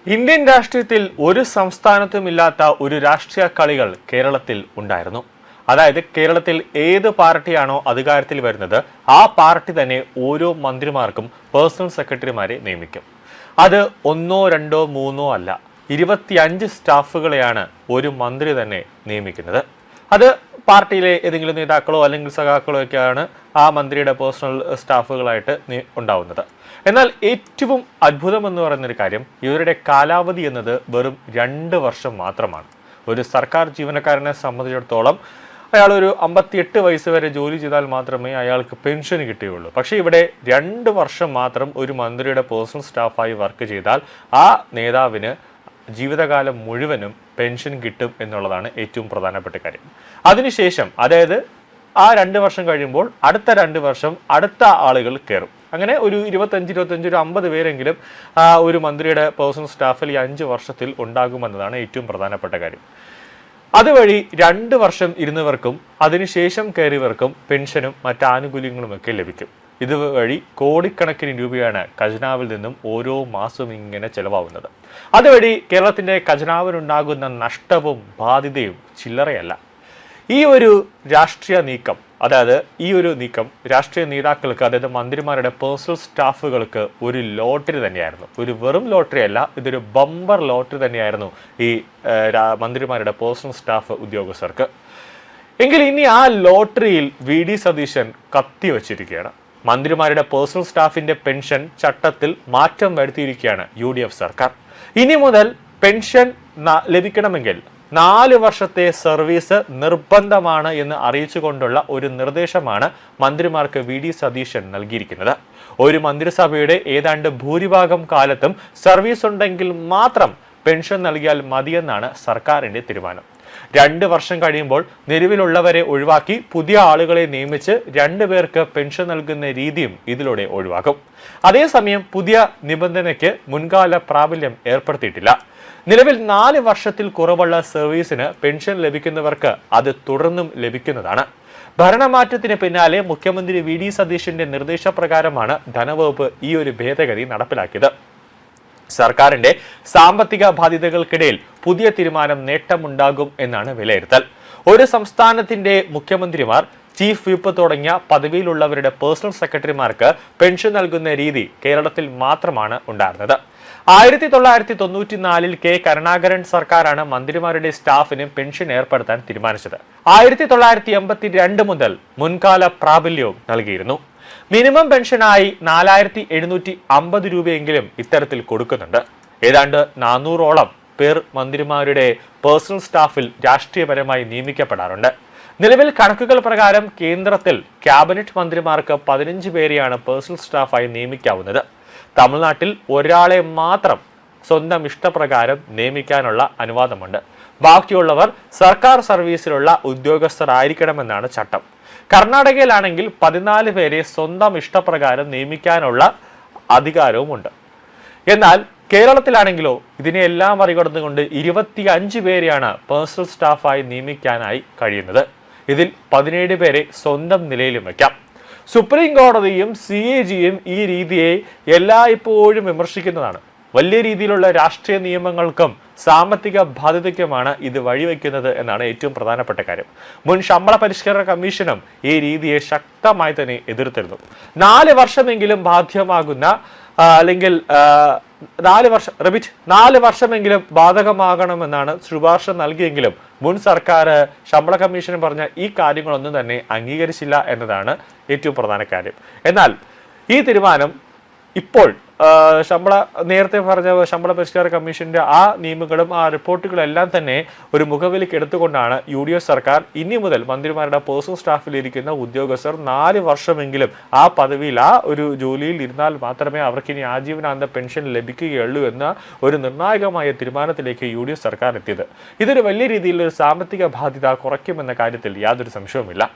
Indian രാഷ്ട്രീയത്തിൽ ഒരു സംസ്ഥാനത്തുമില്ലാത്ത ഒരു രാഷ്ട്രീയ കളികൾ കേരളത്തിൽ ഉണ്ടായിരുന്നു. അതായത് കേരളത്തിൽ ഏത് പാർട്ടിയാണോ അധികാരത്തിൽ വരുന്നത് ആ പാർട്ടി തന്നെ ഓരോ മന്ത്രിമാർക്കും പേഴ്സണൽ സെക്രട്ടറിമാരെ നിയമിക്കും. അത് ഒന്നോ രണ്ടോ മൂന്നോ അല്ല, 25 സ്റ്റാഫുകളെയാണ് ഒരു മന്ത്രി തന്നെ നിയമിക്കുന്നത്. അത് പാർട്ടിയിലെ ഏതെങ്കിലും നേതാക്കളോ അല്ലെങ്കിൽ സഖാക്കളോ ഒക്കെയാണ് ആ മന്ത്രിയുടെ പേഴ്സണൽ സ്റ്റാഫുകളായിട്ട് ഉണ്ടാവുന്നത്. എന്നാൽ ഏറ്റവും അത്ഭുതം എന്ന് പറയുന്നൊരു കാര്യം, ഇവരുടെ കാലാവധി എന്നത് വെറും 2 വർഷം മാത്രമാണ്. ഒരു സർക്കാർ ജീവനക്കാരനെ സംബന്ധിച്ചിടത്തോളം അയാൾ ഒരു 58 വയസ്സ് വരെ ജോലി ചെയ്താൽ മാത്രമേ അയാൾക്ക് പെൻഷൻ കിട്ടുകയുള്ളൂ. പക്ഷേ ഇവിടെ 2 വർഷം മാത്രം ഒരു മന്ത്രിയുടെ പേഴ്സണൽ സ്റ്റാഫായി വർക്ക് ചെയ്താൽ ആ നേതാവിന് ജീവിതകാലം മുഴുവനും പെൻഷൻ കിട്ടും എന്നുള്ളതാണ് ഏറ്റവും പ്രധാനപ്പെട്ട കാര്യം. അതിനുശേഷം, അതായത് ആ 2 വർഷം കഴിയുമ്പോൾ അടുത്ത 2 വർഷം അടുത്ത ആളുകൾ കയറും. അങ്ങനെ ഒരു 25 ഒരു 50 പേരെങ്കിലും ഒരു മന്ത്രിയുടെ പേഴ്സണൽ സ്റ്റാഫിൽ ഈ 5 വർഷത്തിൽ ഉണ്ടാകുമെന്നതാണ് ഏറ്റവും പ്രധാനപ്പെട്ട കാര്യം. അതുവഴി 2 വർഷം ഇരുന്നവർക്കും അതിനുശേഷം കയറിയവർക്കും പെൻഷനും മറ്റ് ആനുകൂല്യങ്ങളുമൊക്കെ ലഭിക്കും. ഇതുവഴി കോടിക്കണക്കിന് രൂപയാണ് ഖജനാവിൽ നിന്നും ഓരോ മാസവും ഇങ്ങനെ ചെലവാകുന്നത്. അതുവഴി കേരളത്തിന്റെ ഖജനാവിനുണ്ടാകുന്ന നഷ്ടവും ബാധ്യതയും ചില്ലറയല്ല. ഈ ഒരു രാഷ്ട്രീയ നീക്കം, അതായത് ഈ ഒരു നീക്കം രാഷ്ട്രീയ നേതാക്കൾക്ക്, അതായത് മന്ത്രിമാരുടെ പേഴ്സണൽ സ്റ്റാഫുകൾക്ക് ഒരു ലോട്ടറി തന്നെയായിരുന്നു. ഒരു വെറും ലോട്ടറി അല്ല, ഇതൊരു ബമ്പർ ലോട്ടറി തന്നെയായിരുന്നു ഈ മന്ത്രിമാരുടെ പേഴ്സണൽ സ്റ്റാഫ് ഉദ്യോഗസ്ഥർക്ക്. എങ്കിൽ ഇനി ആ ലോട്ടറിയിൽ വി.ഡി. സതീശൻ കത്തിവച്ചിരിക്കുകയാണ്. മന്ത്രിമാരുടെ പേഴ്സണൽ സ്റ്റാഫിന്റെ പെൻഷൻ ചട്ടത്തിൽ മാറ്റം വരുത്തിയിരിക്കുകയാണ് UDF സർക്കാർ. ഇനി മുതൽ പെൻഷൻ ലഭിക്കണമെങ്കിൽ 4 വർഷത്തെ സർവീസ് നിർബന്ധമാണ് എന്ന് അറിയിച്ചുകൊണ്ടുള്ള ഒരു നിർദ്ദേശമാണ് മന്ത്രിമാർക്ക് വി.ഡി. സതീശൻ നൽകിയിരിക്കുന്നത്. ഒരു മന്ത്രിസഭയുടെ ഏതാണ്ട് ഭൂരിഭാഗം കാലത്തും സർവീസ് ഉണ്ടെങ്കിൽ മാത്രം പെൻഷൻ നൽകിയാൽ മതിയെന്നാണ് സർക്കാരിന്റെ തീരുമാനം. 2 വർഷം കഴിയുമ്പോൾ നിലവിലുള്ളവരെ ഒഴിവാക്കി പുതിയ ആളുകളെ നിയമിച്ച് 2 പേർക്ക് പെൻഷൻ നൽകുന്ന രീതിയും ഇതിലൂടെ ഒഴിവാക്കും. അതേസമയം പുതിയ നിബന്ധനയ്ക്ക് മുൻകാല പ്രാബല്യം ഏർപ്പെടുത്തിയിട്ടില്ല. നിലവിൽ 4 വർഷത്തിൽ കുറവുള്ള സർവീസിന് പെൻഷൻ ലഭിക്കുന്നവർക്ക് അത് തുടർന്നും ലഭിക്കുന്നതാണ്. ഭരണമാറ്റത്തിന് പിന്നാലെ മുഖ്യമന്ത്രി വി.ഡി. സതീശന്റെ നിർദ്ദേശപ്രകാരമാണ് ധനവകുപ്പ് ഈ ഒരു ഭേദഗതി നടപ്പിലാക്കിയത്. സർക്കാരിന്റെ സാമ്പത്തിക ബാധ്യതകൾക്കിടയിൽ പുതിയ തീരുമാനം നേട്ടമുണ്ടാകും എന്നാണ് വിലയിരുത്തൽ. ഒരു സംസ്ഥാനത്തിന്റെ മുഖ്യമന്ത്രിമാർ, ചീഫ് വിപ്പ് തുടങ്ങിയ പദവിയിലുള്ളവരുടെ പേഴ്സണൽ സെക്രട്ടറിമാർക്ക് പെൻഷൻ നൽകുന്ന രീതി കേരളത്തിൽ മാത്രമാണ് ഉണ്ടായിരുന്നത്. 1994 കെ കരുണാകരൻ സർക്കാരാണ് മന്ത്രിമാരുടെ സ്റ്റാഫിന് പെൻഷൻ ഏർപ്പെടുത്താൻ തീരുമാനിച്ചത്. 1982 മുതൽ മുൻകാല പ്രാബല്യവും നൽകിയിരുന്നു. മിനിമം പെൻഷനായി 4750 രൂപയെങ്കിലും ഇത്തരത്തിൽ കൊടുക്കുന്നുണ്ട്. ഏതാണ്ട് 400ഓളം പേർ മന്ത്രിമാരുടെ പേഴ്സണൽ സ്റ്റാഫിൽ രാഷ്ട്രീയപരമായി നിയമിക്കപ്പെടാറുണ്ട്. നിലവിൽ കണക്കുകൾ പ്രകാരം കേന്ദ്രത്തിൽ ക്യാബിനറ്റ് മന്ത്രിമാർക്ക് 15 പേരെയാണ് പേഴ്സണൽ സ്റ്റാഫായി നിയമിക്കാവുന്നത്. തമിഴ്നാട്ടിൽ ഒരാളെ മാത്രം സ്വന്തം ഇഷ്ടപ്രകാരം നിയമിക്കാനുള്ള അനുവാദമുണ്ട്. ബാക്കിയുള്ളവർ സർക്കാർ സർവീസിലുള്ള ഉദ്യോഗസ്ഥർ ആയിരിക്കണമെന്നാണ് ചട്ടം. കർണാടകയിലാണെങ്കിൽ 14 പേരെ സ്വന്തം ഇഷ്ടപ്രകാരം നിയമിക്കാനുള്ള അധികാരവുമുണ്ട്. എന്നാൽ കേരളത്തിലാണെങ്കിലോ ഇതിനെല്ലാം മറികടന്നുകൊണ്ട് 25 പേരെയാണ് പേഴ്സണൽ സ്റ്റാഫായി നിയമിക്കാനായി കഴിയുന്നത്. ഇതിൽ 17 പേരെ സ്വന്തം നിലയിലും വയ്ക്കാം. സുപ്രീം കോടതിയും CAGയും ഈ രീതിയെ എല്ലായ്പ്പോഴും വിമർശിക്കുന്നതാണ്. വലിയ രീതിയിലുള്ള രാഷ്ട്രീയ നിയമങ്ങൾക്കും സാമ്പത്തിക ബാധ്യതയ്ക്കുമാണ് ഇത് വഴിവെക്കുന്നത് എന്നാണ് ഏറ്റവും പ്രധാനപ്പെട്ട കാര്യം. മുൻ ശമ്പള പരിഷ്കരണ കമ്മീഷനും ഈ രീതിയെ ശക്തമായി തന്നെ എതിർത്തിരുന്നു. 4 വർഷമെങ്കിലും ബാധ്യമാകുന്ന അല്ലെങ്കിൽ 4 വർഷമെങ്കിലും ബാധകമാകണമെന്നാണ് ശുപാർശ നൽകിയെങ്കിലും മുൻ സർക്കാർ ശമ്പള കമ്മീഷന് പറഞ്ഞ ഈ കാര്യങ്ങളൊന്നും തന്നെ അംഗീകരിച്ചില്ല എന്നതാണ് ഏറ്റവും പ്രധാന കാര്യം. എന്നാൽ ഈ തീരുമാനം ഇപ്പോൾ നേരത്തെ പറഞ്ഞ ശമ്പള പരിഷ്കാര കമ്മീഷന്റെ ആ നിയമങ്ങളും ആ റിപ്പോർട്ടുകളെല്ലാം തന്നെ ഒരു മുഖവിലേക്ക് എടുത്തുകൊണ്ടാണ് UDF സർക്കാർ ഇനി മുതൽ മന്ത്രിമാരുടെ പേഴ്സണൽ സ്റ്റാഫിലിരിക്കുന്ന ഉദ്യോഗസ്ഥർ 4 വർഷമെങ്കിലും ആ പദവിയിൽ, ആ ഒരു ജോലിയിൽ ഇരുന്നാൽ മാത്രമേ അവർക്ക് ഇനി ആജീവനാന്ത പെൻഷൻ ലഭിക്കുകയുള്ളൂ എന്ന ഒരു നിർണായകമായ തീരുമാനത്തിലേക്ക് UDF സർക്കാർ എത്തിയത്. ഇതൊരു വലിയ രീതിയിലൊരു സാമ്പത്തിക ബാധ്യത കുറയ്ക്കുമെന്ന കാര്യത്തിൽ യാതൊരു സംശയവുമില്ല.